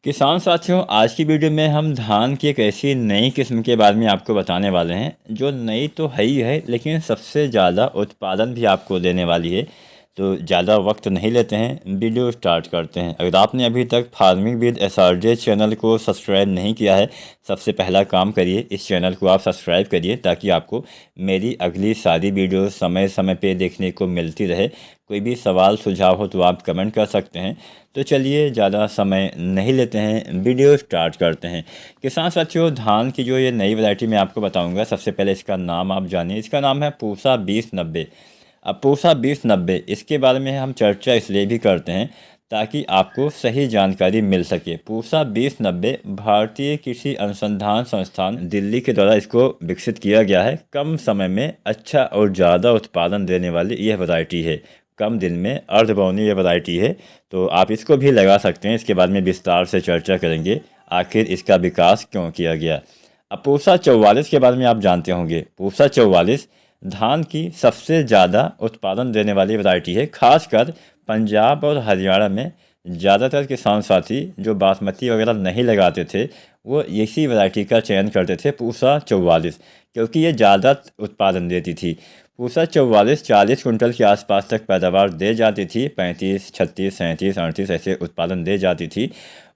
किसान साथियों, आज की वीडियो में हम धान की एक ऐसी नई किस्म के बारे में आपको बताने वाले हैं जो नई तो है ही है, लेकिन सबसे ज़्यादा उत्पादन भी आपको देने वाली है। तो ज़्यादा वक्त नहीं लेते हैं, वीडियो स्टार्ट करते हैं। अगर आपने अभी तक फार्मिंग विद एसआरजे चैनल को सब्सक्राइब नहीं किया है, सबसे पहला काम करिए, इस चैनल को आप सब्सक्राइब करिए ताकि आपको मेरी अगली सारी वीडियो समय समय पे देखने को मिलती रहे। कोई भी सवाल सुझाव हो तो आप कमेंट कर सकते हैं। तो चलिए ज़्यादा समय नहीं लेते हैं, वीडियो स्टार्ट करते हैं। किसान साथियों, धान की जो ये नई वैरायटी मैं आपको बताऊंगा, सबसे पहले इसका नाम आप जानिए। इसका नाम है पूसा 2090। अब पूसा 2090 इसके बारे में हम चर्चा इसलिए भी करते हैं ताकि आपको सही जानकारी मिल सके। पूसा 2090 भारतीय कृषि अनुसंधान संस्थान दिल्ली के द्वारा इसको विकसित किया गया है। कम समय में अच्छा और ज़्यादा उत्पादन देने वाली यह वैरायटी है। कम दिन में अर्धबौनी ये वैरायटी है, तो आप इसको भी लगा सकते हैं। इसके बारे में विस्तार से चर्चा करेंगे, आखिर इसका विकास क्यों किया गया। अब पूसा 44 के बारे में आप जानते होंगे। पूसा 44 धान की सबसे ज़्यादा उत्पादन देने वाली वैरायटी है। खासकर पंजाब और हरियाणा में ज़्यादातर किसान साथी जो बासमती वगैरह नहीं लगाते थे, वो इसी वैरायटी का चयन करते थे, पूसा 44, क्योंकि ये ज़्यादा उत्पादन देती थी। पूसा 44 40 कुंटल के आसपास तक पैदावार दे जाती थी। 35, 36, 37, 38 ऐसे उत्पादन दे जाती थी।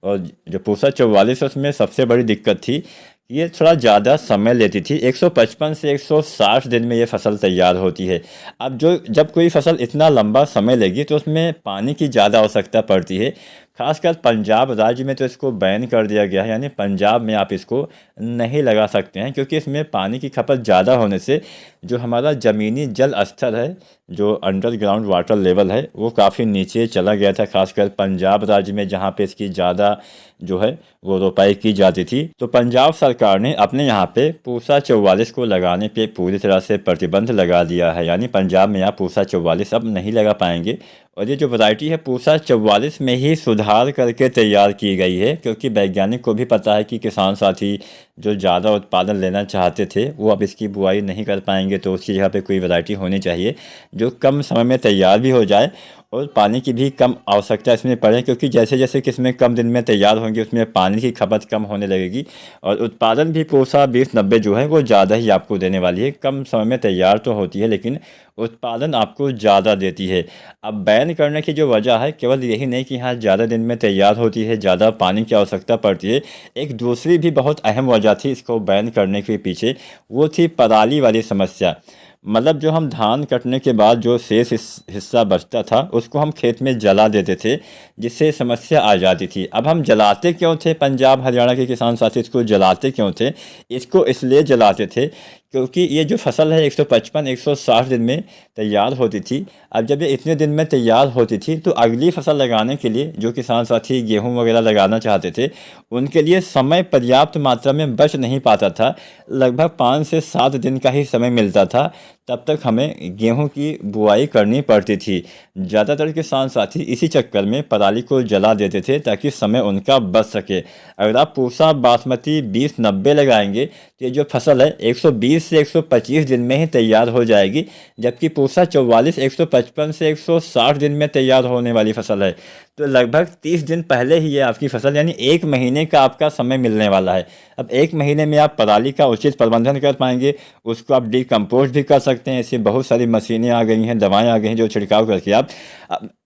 और जो पूसा 44 उसमें सबसे बड़ी दिक्कत थी, ये थोड़ा ज़्यादा समय लेती थी। 155 से 160 दिन में ये फसल तैयार होती है। अब जब कोई फसल इतना लंबा समय लेगी तो उसमें पानी की ज़्यादा आवश्यकता पड़ती है। खासकर पंजाब राज्य में तो इसको बैन कर दिया गया है, यानी पंजाब में आप इसको नहीं लगा सकते हैं, क्योंकि इसमें पानी की खपत ज़्यादा होने से जो हमारा ज़मीनी जल स्तर है, जो अंडरग्राउंड वाटर लेवल है, वो काफ़ी नीचे चला गया था। खासकर पंजाब राज्य में जहाँ पे इसकी ज़्यादा जो है वो रोपाई की जाती थी। तो पंजाब सरकार ने अपने यहाँ पे पूसा 44 को लगाने पे पूरी तरह से प्रतिबंध लगा दिया है, यानी पंजाब में आप पूसा 44 अब नहीं लगा पाएंगे। और ये जो वैरायटी है पूसा 44 में ही सुधार करके तैयार की गई है, क्योंकि वैज्ञानिक को भी पता है कि किसान साथी जो ज़्यादा उत्पादन लेना चाहते थे वो अब इसकी बुआई नहीं कर पाएंगे। तो उसकी जगह पे कोई वैरायटी होनी चाहिए जो कम समय में तैयार भी हो जाए और पानी की भी कम आवश्यकता इसमें पड़े, क्योंकि जैसे जैसे किस्में कम दिन में तैयार होंगी उसमें पानी की खपत कम होने लगेगी। और उत्पादन भी पूसा 2090 जो है वो ज़्यादा ही आपको देने वाली है। कम समय में तैयार तो होती है, लेकिन उत्पादन आपको ज़्यादा देती है। अब बैन करने की जो वजह है, केवल यही नहीं कि हाँ ज़्यादा दिन में तैयार होती है, ज़्यादा पानी की आवश्यकता पड़ती है। एक दूसरी भी बहुत अहम वजह थी इसको बैन करने के पीछे, वो थी पराली वाली समस्या। मतलब जो हम धान कटने के बाद जो शेष हिस्सा बचता था उसको हम खेत में जला देते थे, जिससे समस्या आ जाती थी। अब हम जलाते क्यों थे? पंजाब हरियाणा के किसान साथी इसको जलाते क्यों थे? इसको इसलिए जलाते थे क्योंकि ये जो फसल है 155 160 दिन में तैयार होती थी। अब जब ये इतने दिन में तैयार होती थी तो अगली फसल लगाने के लिए जो किसान साथी गेहूं वगैरह लगाना चाहते थे, उनके लिए समय पर्याप्त मात्रा में बच नहीं पाता था। लगभग 5 से 7 दिन का ही समय मिलता था, तब तक हमें गेहूं की बुआई करनी पड़ती थी। ज़्यादातर किसान साथी इसी चक्कर में पराली को जला देते थे ताकि समय उनका बच सके। अगर आप पूसा बासमती 2090 लगाएंगे तो ये जो फसल है 120 से 125 दिन में ही तैयार हो जाएगी, जबकि पूसा 44 155 से 160 दिन में तैयार होने वाली फसल है। तो लगभग 30 दिन पहले ही ये आपकी फसल, यानी 1 महीने का आपका समय मिलने वाला है। अब 1 महीने में आप पराली का उचित प्रबंधन कर पाएंगे, उसको आप डिकम्पोज भी कर सकते हैं। ऐसी बहुत सारी मशीनें आ गई हैं, दवाएं आ गई हैं जो छिड़काव करके आप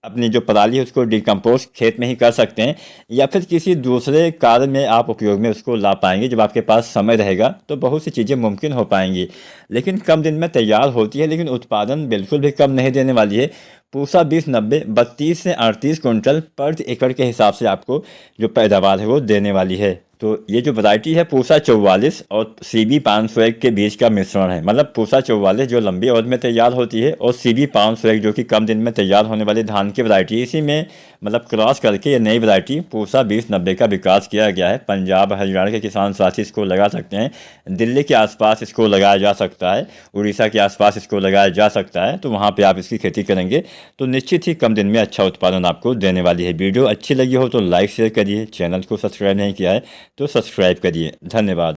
अपनी जो पराली है उसको डिकम्पोज खेत में ही कर सकते हैं, या फिर किसी दूसरे कार्य में आप उपयोग में उसको ला पाएंगे। जब आपके पास समय रहेगा तो बहुत सी चीज़ें मुमकिन हो पाएंगी। लेकिन कम दिन में तैयार होती है, लेकिन उत्पादन बिल्कुल भी कम नहीं देने वाली है। पूसा 2090 32 से 38 कुंटल प्रति एकड़ के हिसाब से आपको जो पैदावार है वो देने वाली है। तो ये जो वैरायटी है पूसा 44 और CB 501 के बीच का मिश्रण है। मतलब पूसा 44 जो लंबी अवधि में तैयार होती है और CB 501 जो कि कम दिन में तैयार होने वाली धान की वैरायटी, इसी में मतलब क्रॉस करके ये नई वैरायटी पूसा 2090 का विकास किया गया है। पंजाब हरियाणा के किसान साथी इसको लगा सकते हैं, दिल्ली के आसपास इसको लगाया जा सकता है, उड़ीसा के आसपास इसको लगाया जा सकता है। तो वहाँ पे आप इसकी खेती करेंगे तो निश्चित ही कम दिन में अच्छा उत्पादन आपको देने वाली है। वीडियो अच्छी लगी हो तो लाइक शेयर करिए, चैनल को सब्सक्राइब नहीं किया है तो सब्सक्राइब करिए। धन्यवाद।